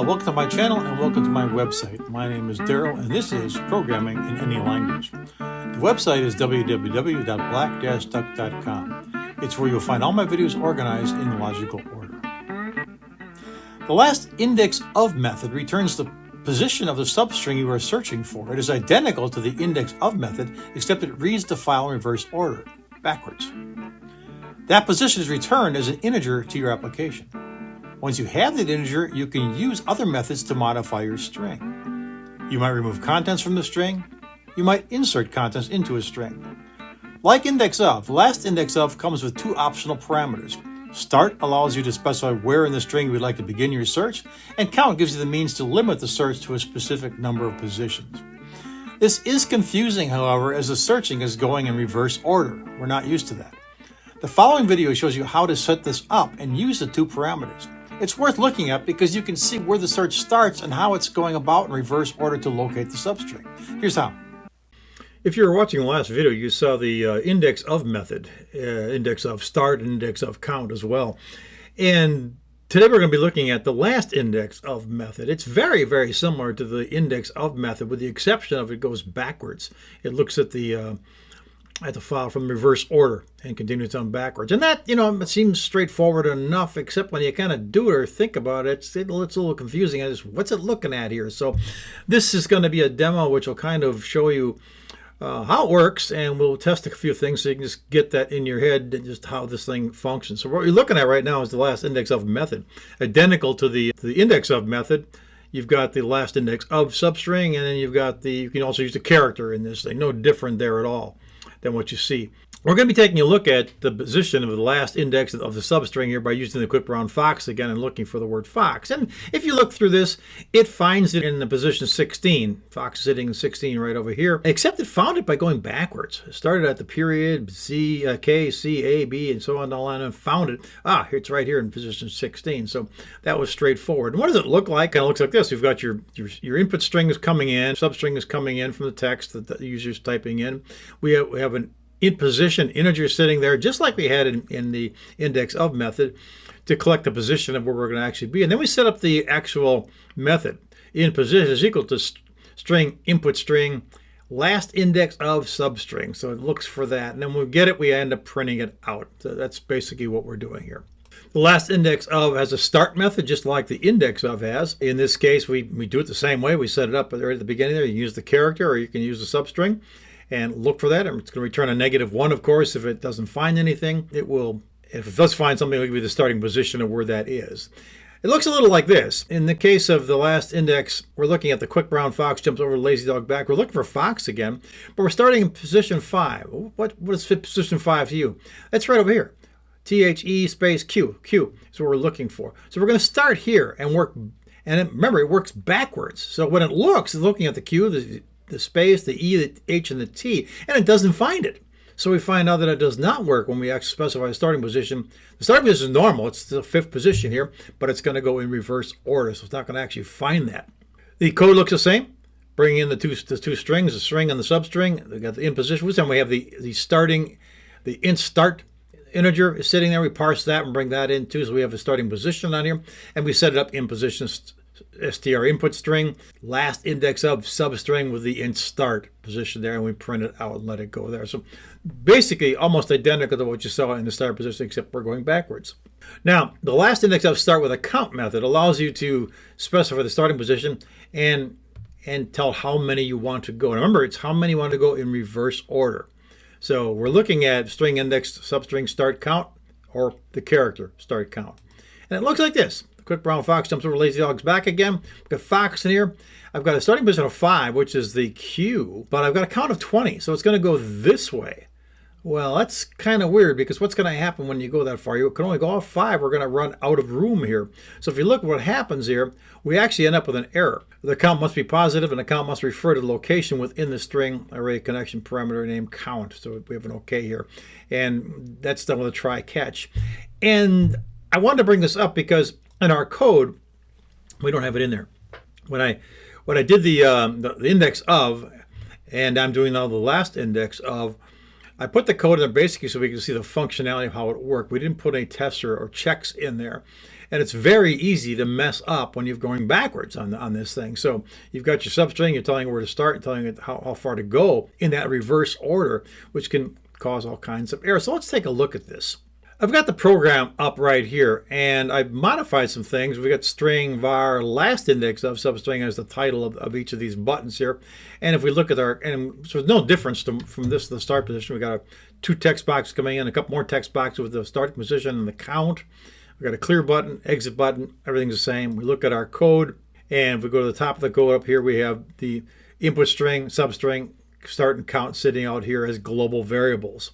welcome to my channel and welcome to my website. My name is Daryl and this is Programming in Any Language. The website is www.black-duck.com. It's where you'll find all my videos organized in logical order. The last index of method returns the position of the substring you are searching for. It is identical to the index of method, except it reads the file in reverse order, backwards. That position is returned as an integer to your application. Once you have that integer, you can use other methods to modify your string. You might remove contents from the string. You might insert contents into a string. Like IndexOf, LastIndexOf comes with two optional parameters. Start allows you to specify where in the string you would like to begin your search, and count gives you the means to limit the search to a specific number of positions. This is confusing, however, as the searching is going in reverse order. We're not used to that. The following video shows you how to set this up and use the two parameters. It's worth looking at because you can see where the search starts and how it's going about in reverse order to locate the substring. Here's how. If you were watching the last video, you saw the IndexOf method, IndexOf start and IndexOf count as well. And today we're going to be looking at the last IndexOf method. It's very, very similar to the IndexOf method with the exception of it goes backwards. It looks at the file from reverse order and continues on backwards. And that, it seems straightforward enough, except when you kind of do it or think about it, it's a little confusing. What's it looking at here? So this is going to be a demo which will kind of show you how it works, and we'll test a few things so you can just get that in your head and just how this thing functions. So what you're looking at right now is the last index of method, identical to the index of method. You've got the last index of substring, and then you can also use the character in this thing. No different there at all than what you see. We're going to be taking a look at the position of the last index of the substring here by using the quick brown fox again and looking for the word fox. And if you look through this, it finds it in the position 16. Fox is sitting in 16 right over here, except it found it by going backwards. It started at the period C, K, C, A, B, and so on down the line and found it. It's right here in position 16. So that was straightforward. And what does it look like? Kind of looks like this. We've got your input string is coming in, substring is coming in from the text that the user's typing in. We have an in position integer sitting there, just like we had in the index of method, to collect the position of where we're going to actually be. And then we set up the actual method. In position is equal to string input string last index of substring. So it looks for that. And then when we get it, we end up printing it out. So that's basically what we're doing here. The last index of has a start method, just like the index of has. In this case, we do it the same way. We set it up right at the beginning there. You can use the character or you can use the substring and look for that. And it's going to return a -1, of course, if it doesn't find anything. If it does find something, it'll give you the starting position of where that is. It looks a little like this. In the case of the last index, we're looking at the quick brown fox jumps over the lazy dog back. We're looking for fox again, but we're starting in position 5. What is position 5 to you? That's right over here. THE space Q. Q is what we're looking for. So we're going to start here and work. And remember, it works backwards. So when it looks, it's looking at the Q, the space, the E, the H, and the T, and it doesn't find it. So we find out that it does not work when we actually specify the starting position. The starting position is normal. It's the 5th position here, but it's going to go in reverse order, so it's not going to actually find that. The code looks the same. Bring in the two strings, the string and the substring. We got the in position, and we have the int start integer is sitting there. We parse that and bring that in too, so we have a starting position on here, and we set it up in position str input string, last index of substring with the int start position there, and we print it out and let it go there. So basically almost identical to what you saw in the start position, except we're going backwards. Now, the last index of start with a count method allows you to specify the starting position and tell how many you want to go. And remember, it's how many you want to go in reverse order. So we're looking at string index substring start count or the character start count. And it looks like this. Quick brown fox jumps over lazy dog's back again. We've got fox in here. I've got a starting position of 5, which is the Q, but I've got a count of 20, so it's going to go this way. Well, that's kind of weird because what's going to happen when you go that far? You can only go off 5. We're going to run out of room here. So if you look at what happens here, we actually end up with an error. The count must be positive, and the count must refer to the location within the string array connection parameter named count. So we have an OK here, and that's done with a try catch. And I wanted to bring this up because in our code, we don't have it in there. When I did the index of, and I'm doing now the last index of, I put the code in there basically so we can see the functionality of how it worked. We didn't put any tests or checks in there. And it's very easy to mess up when you're going backwards on this thing. So you've got your substring, you're telling it where to start, and telling it how far to go in that reverse order, which can cause all kinds of errors. So let's take a look at this. I've got the program up right here, and I've modified some things. We've got string var last index of substring as the title of each of these buttons here. And if we look at and so there's no difference from this to the start position. We've got two text boxes coming in, a couple more text boxes with the starting position and the count. We've got a clear button, exit button, everything's the same. We look at our code, and if we go to the top of the code up here, we have the input string, substring, start and count sitting out here as global variables.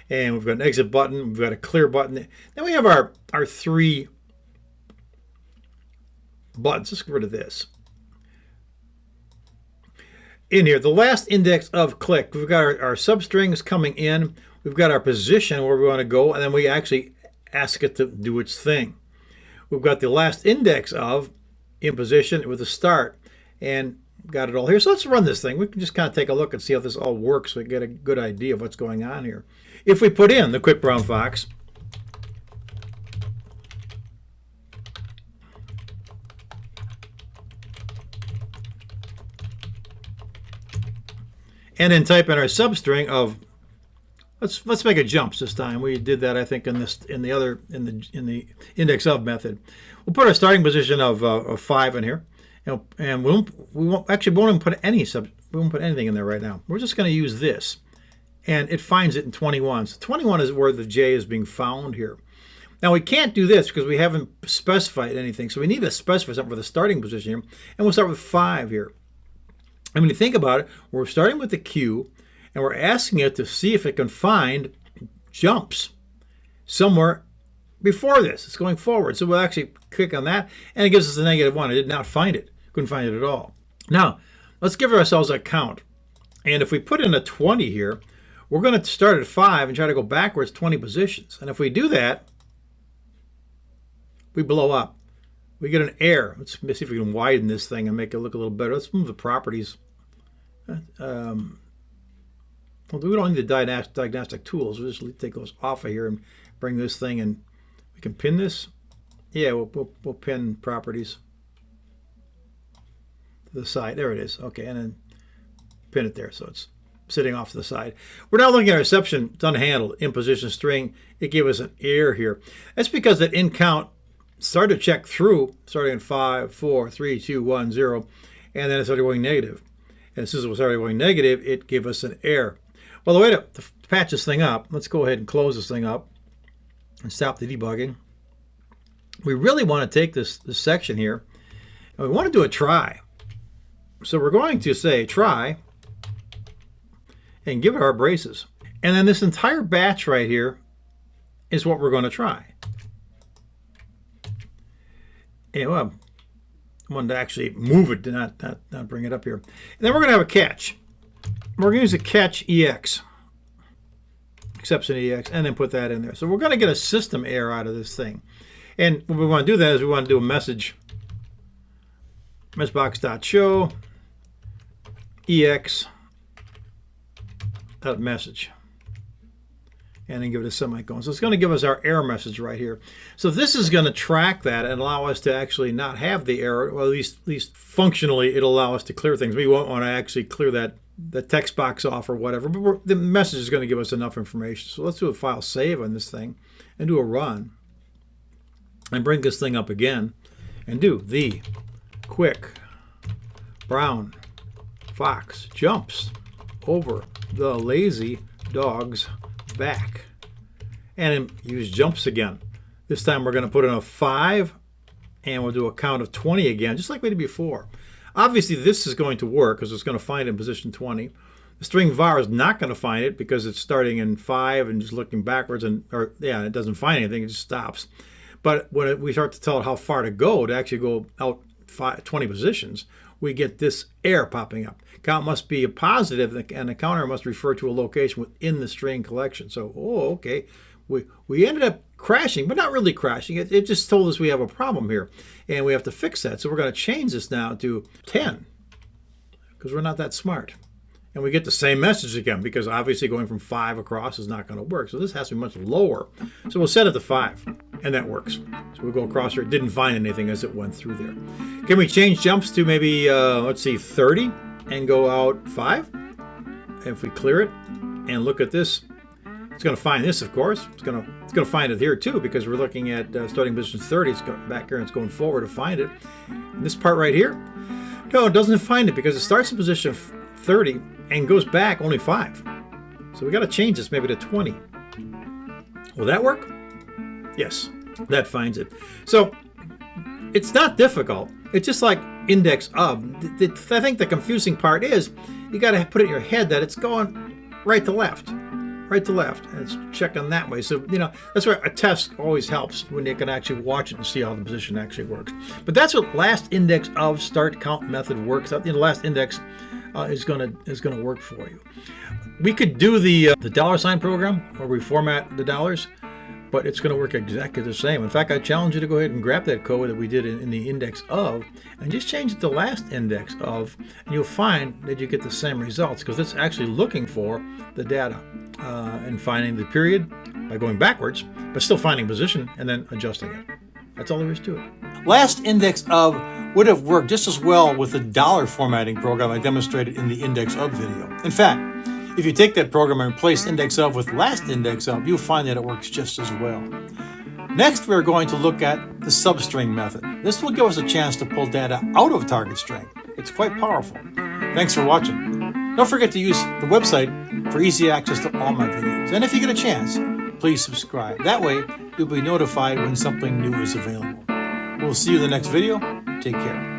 And we've got an exit button, we've got a clear button. Then we have our three buttons. Let's get rid of this. In here, the last index of click, we've got our substrings coming in, we've got our position where we want to go, and then we actually ask it to do its thing. We've got the last index of in position with the start, and got it all here. So let's run this thing. We can just kind of take a look and see how this all works so we get a good idea of what's going on here. If we put in the quick brown fox, and then type in our substring of let's make it jumps this time. We did that, I think, in the index of method. We'll put our starting position of 5 in here, and we won't even put anything in there right now. We're just going to use this, and it finds it in 21. So 21 is where the J is being found here. Now we can't do this because we haven't specified anything, so we need to specify something for the starting position here, and we'll start with 5 here. And when you think about it, we're starting with the Q, and we're asking it to see if it can find jumps somewhere before this. It's going forward. So we'll actually click on that, and it gives us a -1. It did not find it. Couldn't find it at all. Now, let's give ourselves a count. And if we put in a 20 here, we're going to start at 5 and try to go backwards 20 positions. And if we do that, we blow up. We get an error. Let's see if we can widen this thing and make it look a little better. Let's move the properties. Well, we don't need the diagnostic tools. We'll just take those off of here and bring this thing, and we can pin this. Yeah, we'll pin properties to the side. There it is. Okay, and then pin it there so it's sitting off to the side. We're now looking at our exception. It's unhandled. In position string. It gave us an error here. That's because that in count started to check through, starting at 5, 4, 3, 2, 1, 0, and then it started going negative. And since it was already going negative, it gave us an error. Well, the way to patch this thing up, let's go ahead and close this thing up and stop the debugging. We really want to take this section here, and we want to do a try. So we're going to say try and give it our braces. And then this entire batch right here is what we're going to try. And well, I wanted to actually move it, not bring it up here. And then we're going to have a catch. We're going to use a catch EX, exception EX, and then put that in there. So we're going to get a system error out of this thing. And what we want to do that is we want to do a message box.show EX message, and then give it a semicolon. So it's going to give us our error message right here. So this is going to track that and allow us to actually not have the error. Well, at least functionally, it'll allow us to clear things. We won't want to actually clear the text box off or whatever, but the message is going to give us enough information. So let's do a file save on this thing and do a run and bring this thing up again and do the quick brown fox jumps over the lazy dog's back, and use jumps again. This time we're going to put in a 5, and we'll do a count of 20 again, just like we did before. Obviously this is going to work because it's going to find it in position 20. The string var is not going to find it because it's starting in 5 and just looking backwards, it doesn't find anything, it just stops. But when we start to tell it how far to actually go out 20 positions, we get this error popping up. Count must be a positive, and the counter must refer to a location within the string collection. So, okay, we ended up crashing, but not really crashing. It just told us we have a problem here, and we have to fix that. So we're going to change this now to 10, because we're not that smart. And we get the same message again, because obviously going from 5 across is not going to work. So this has to be much lower. So we'll set it to 5, and that works. So we'll go across here. It didn't find anything as it went through there. Can we change jumps to maybe, let's see, 30 and go out 5? And if we clear it and look at this, it's going to find this, of course. It's going to find it here too, because we're looking at starting position 30. It's going back here and it's going forward to find it. And this part right here, no, it doesn't find it because it starts in position 30 and goes back only 5. So we got to change this maybe to 20. Will that work? Yes, that finds it. So it's not difficult. It's just like index of. I think the confusing part is you got to put it in your head that it's going right to left. Right to left, and it's checking that way. So, you know, that's why a test always helps when you can actually watch it and see how the position actually works. But that's what last index of start count method works. The last index is gonna work for you. We could do the $sign program where we format the dollars, but it's going to work exactly the same. In fact, I challenge you to go ahead and grab that code that we did in the index of and just change it to last index of, and you'll find that you get the same results because it's actually looking for the data and finding the period by going backwards, but still finding position and then adjusting it. That's all there is to it. Last index of would have worked just as well with the dollar formatting program I demonstrated in the index of video. In fact, if you take that program and replace index of with last index of, you'll find that it works just as well. Next, we're going to look at the substring method. This will give us a chance to pull data out of target string. It's quite powerful. Thanks for watching. Don't forget to use the website for easy access to all my videos. And if you get a chance, please subscribe. That way, you'll be notified when something new is available. We'll see you in the next video. Take care.